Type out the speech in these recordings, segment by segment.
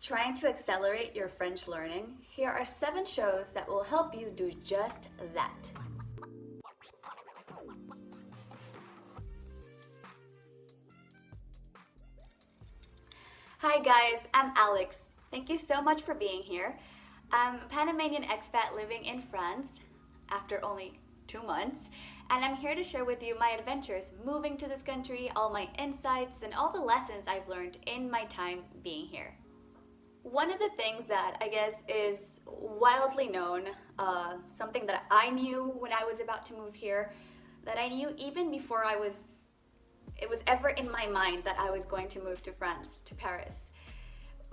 Trying to accelerate your French learning? Here are 7 shows that will help you do just that. Hi guys, I'm Alex. Thank you so much for being here. I'm a Panamanian expat living in France after only 2 months, and I'm here to share with you my adventures moving to this country, all my insights, and all the lessons I've learned in my time being here. One of the things that I guess is wildly known, something that I knew when I was about to move here, that I knew even before it was ever in my mind that I was going to move to France, to Paris,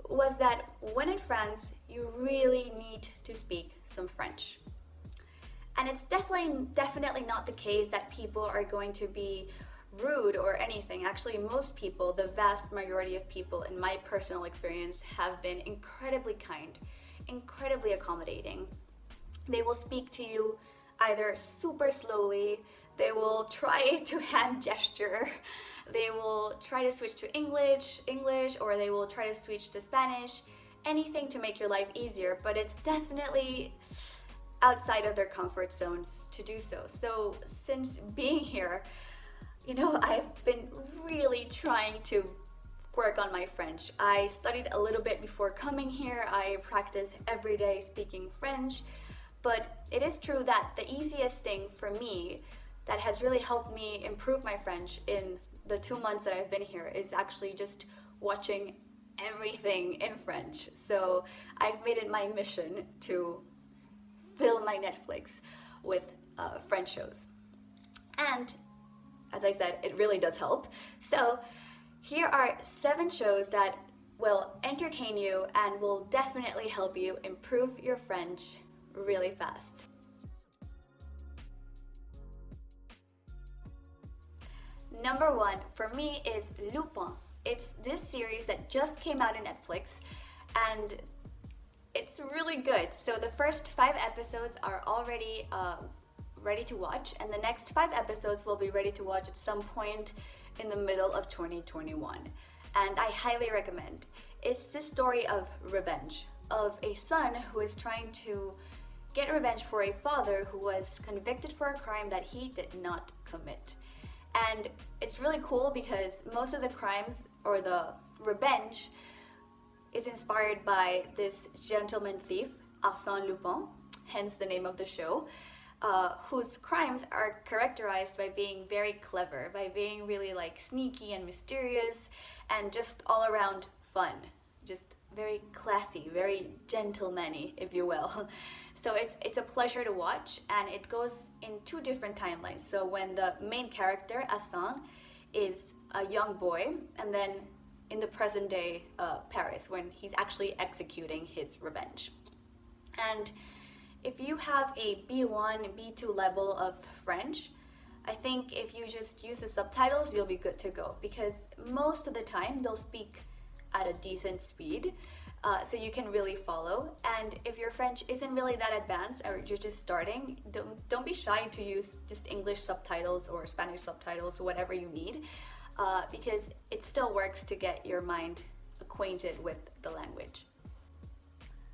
was that when in France, you really need to speak some French. And it's definitely not the case that people are going to be rude or anything. Actually, most people, the vast majority of people in my personal experience, have been incredibly kind, incredibly accommodating. They will speak to you either super slowly, they will try to hand gesture, they will try to switch to English, or they will try to switch to Spanish, anything to make your life easier, but it's definitely outside of their comfort zones to do so. So since being here, I've been really trying to work on my French. I studied a little bit before coming here. I practice every day speaking French, but it is true that the easiest thing for me that has really helped me improve my French in the 2 months that I've been here is actually just watching everything in French. So I've made it my mission to fill my Netflix with French shows. And as I said, it really does help. So here are 7 shows that will entertain you and will definitely help you improve your French really fast. Number 1 for me is Lupon. It's this series that just came out on Netflix and it's really good. So the first 5 episodes are already ready to watch, and the next 5 episodes will be ready to watch at some point in the middle of 2021. And I highly recommend. It's the story of revenge, of a son who is trying to get revenge for a father who was convicted for a crime that he did not commit. And it's really cool because most of the crimes or the revenge is inspired by this gentleman thief, Arsène Lupin, hence the name of the show, whose crimes are characterized by being very clever, by being really sneaky and mysterious and just all around fun. Just very classy, very gentleman-y, if you will. So it's a pleasure to watch, and it goes in 2 different timelines. So when the main character, Arsène, is a young boy, and then in the present day Paris, when he's actually executing his revenge. And if you have a B1, B2 level of French, I think if you just use the subtitles, you'll be good to go, because most of the time they'll speak at a decent speed, so you can really follow. And if your French isn't really that advanced or you're just starting, don't be shy to use just English subtitles or Spanish subtitles, whatever you need, because it still works to get your mind acquainted with the language.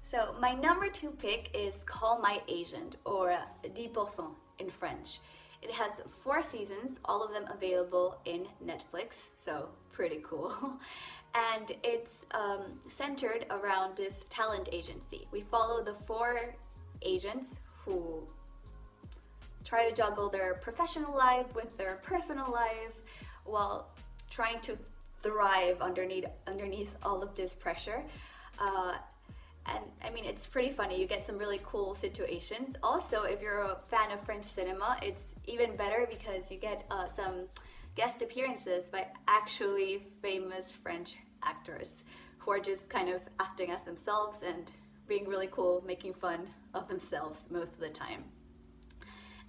So my number 2 pick is Call My Agent, or 10% in French. It has 4 seasons, all of them available in Netflix, so pretty cool. And it's centered around this talent agency. We follow the 4 agents who try to juggle their professional life with their personal life while trying to thrive underneath all of this pressure. And I mean, it's pretty funny. You get some really cool situations. Also, if you're a fan of French cinema, it's even better because you get some guest appearances by actually famous French actors who are just kind of acting as themselves and being really cool, making fun of themselves most of the time.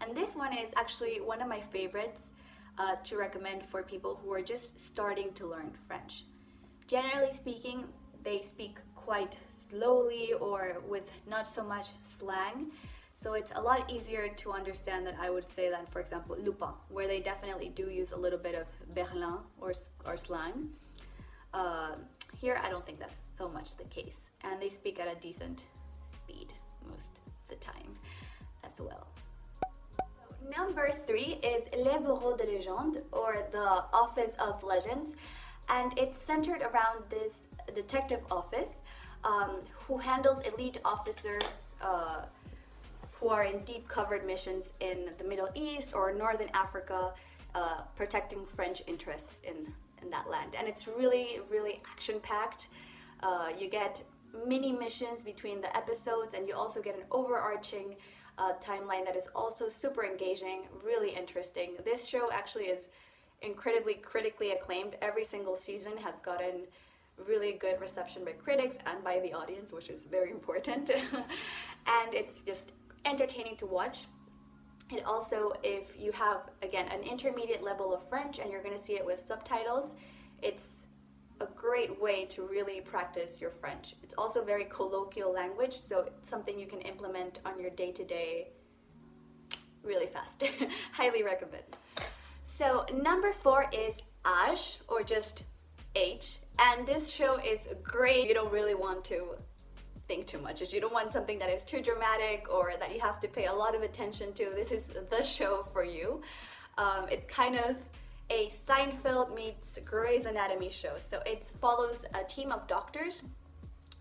And this one is actually one of my favorites to recommend for people who are just starting to learn French. Generally speaking, they speak quite slowly or with not so much slang, so it's a lot easier to understand than I would say than, for example, Lupin, where they definitely do use a little bit of Berlin or slang. Here, I don't think that's so much the case. And they speak at a decent speed most of the time as well. Number 3 is Le Bureau de Légende, or the Office of Legends. And it's centered around this detective office who handles elite officers who are in deep covered missions in the Middle East or Northern Africa, protecting French interests in that land. And it's really, really action-packed. You get mini missions between the episodes, and you also get an overarching timeline that is also super engaging, really interesting. This show actually is incredibly critically acclaimed. Every single season has gotten really good reception by critics and by the audience, which is very important. And it's just entertaining to watch. It also, if you have, again, an intermediate level of French and you're going to see it with subtitles, it's a great way to really practice your French. It's also very colloquial language, so it's something you can implement on your day-to-day really fast. Highly recommend. So number 4 is Age, or just H, and this show is great. You don't really want to think too much. If you don't want something that is too dramatic or that you have to pay a lot of attention to, this is the show for you. It's kind of a Seinfeld meets Grey's Anatomy show. So it follows a team of doctors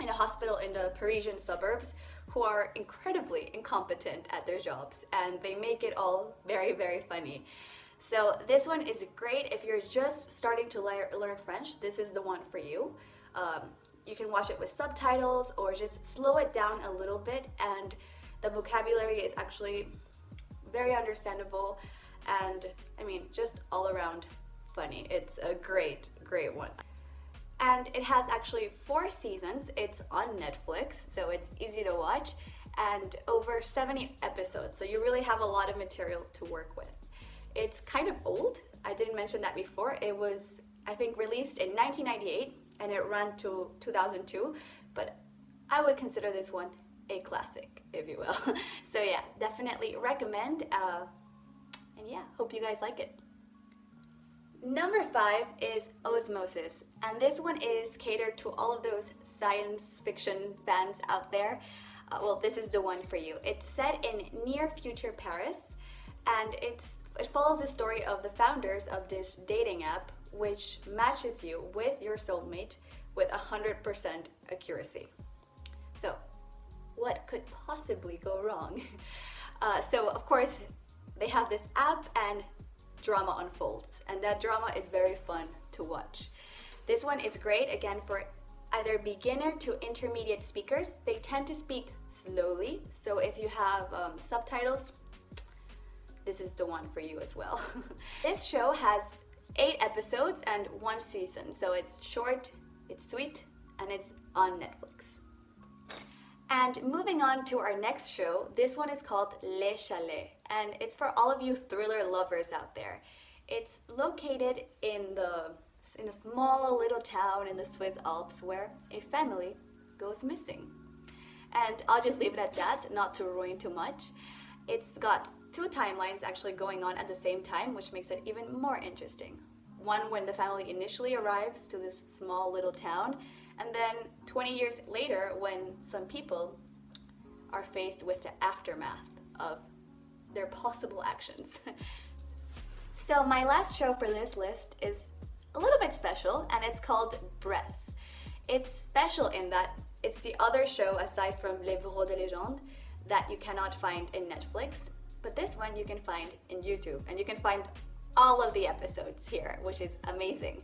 in a hospital in the Parisian suburbs who are incredibly incompetent at their jobs, and they make it all very, very funny. So this one is great if you're just starting to learn French. This is the one for you. You can watch it with subtitles or just slow it down a little bit, and the vocabulary is actually very understandable, and I mean, just all around funny. It's a great, great one. And it has actually 4 seasons. It's on Netflix, so it's easy to watch, and over 70 episodes, so you really have a lot of material to work with. It's kind of old. I didn't mention that before. It was, I think, released in 1998, and it ran to 2002, but I would consider this one a classic, if you will. So yeah, definitely recommend, and yeah, hope you guys like it. Number 5 is Osmosis, and this one is catered to all of those science fiction fans out there. Well, this is the one for you. It's set in near future Paris, and it follows the story of the founders of this dating app, which matches you with your soulmate with 100% accuracy. So, what could possibly go wrong? So, of course, they have this app and drama unfolds, and that drama is very fun to watch. This one is great, again, for either beginner to intermediate speakers. They tend to speak slowly, so if you have subtitles, this is the one for you as well. This show has 8 episodes and 1 season, so it's short, it's sweet, and it's on Netflix. And moving on to our next show, this one is called Le Chalet, and it's for all of you thriller lovers out there. It's located in a small little town in the Swiss Alps where a family goes missing. And I'll just leave it at that, not to ruin too much. It's got 2 timelines actually going on at the same time, which makes it even more interesting. One when the family initially arrives to this small little town, and then 20 years later when some people are faced with the aftermath of their possible actions. So my last show for this list is a little bit special, and it's called Breath. It's special in that it's the other show aside from Le Bureau de Légende that you cannot find in Netflix, but this one you can find in YouTube, and you can find all of the episodes here, which is amazing.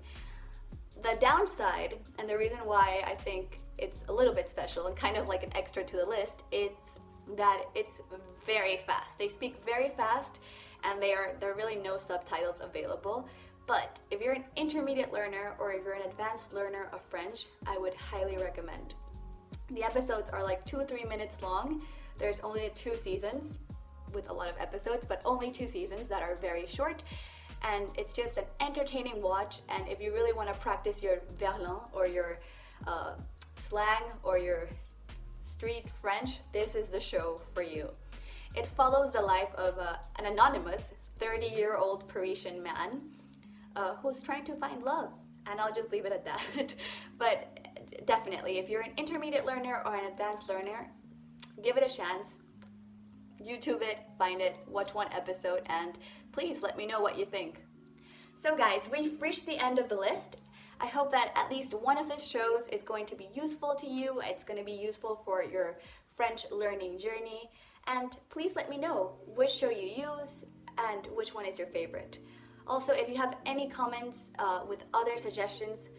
The downside, and the reason why I think it's a little bit special and kind of like an extra to the list, it's that it's very fast. They speak very fast, and there are really no subtitles available. But if you're an intermediate learner or if you're an advanced learner of French, I would highly recommend. The episodes are like 2-3 minutes long. There's only 2 seasons with a lot of episodes, but only 2 seasons that are very short. And it's just an entertaining watch, and if you really want to practice your verlan or your slang or your street French, this is the show for you. It follows the life of an anonymous 30-year-old Parisian man who's trying to find love, and I'll just leave it at that. But definitely, if you're an intermediate learner or an advanced learner, give it a chance. YouTube it, find it, watch one episode, and please let me know what you think. So guys, we've reached the end of the list. I hope that at least one of these shows is going to be useful to you. It's going to be useful for your French learning journey. And please let me know which show you use and which one is your favorite. Also, if you have any comments with other suggestions,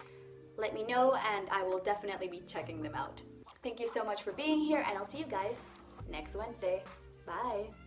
let me know and I will definitely be checking them out. Thank you so much for being here, and I'll see you guys next Wednesday. Bye!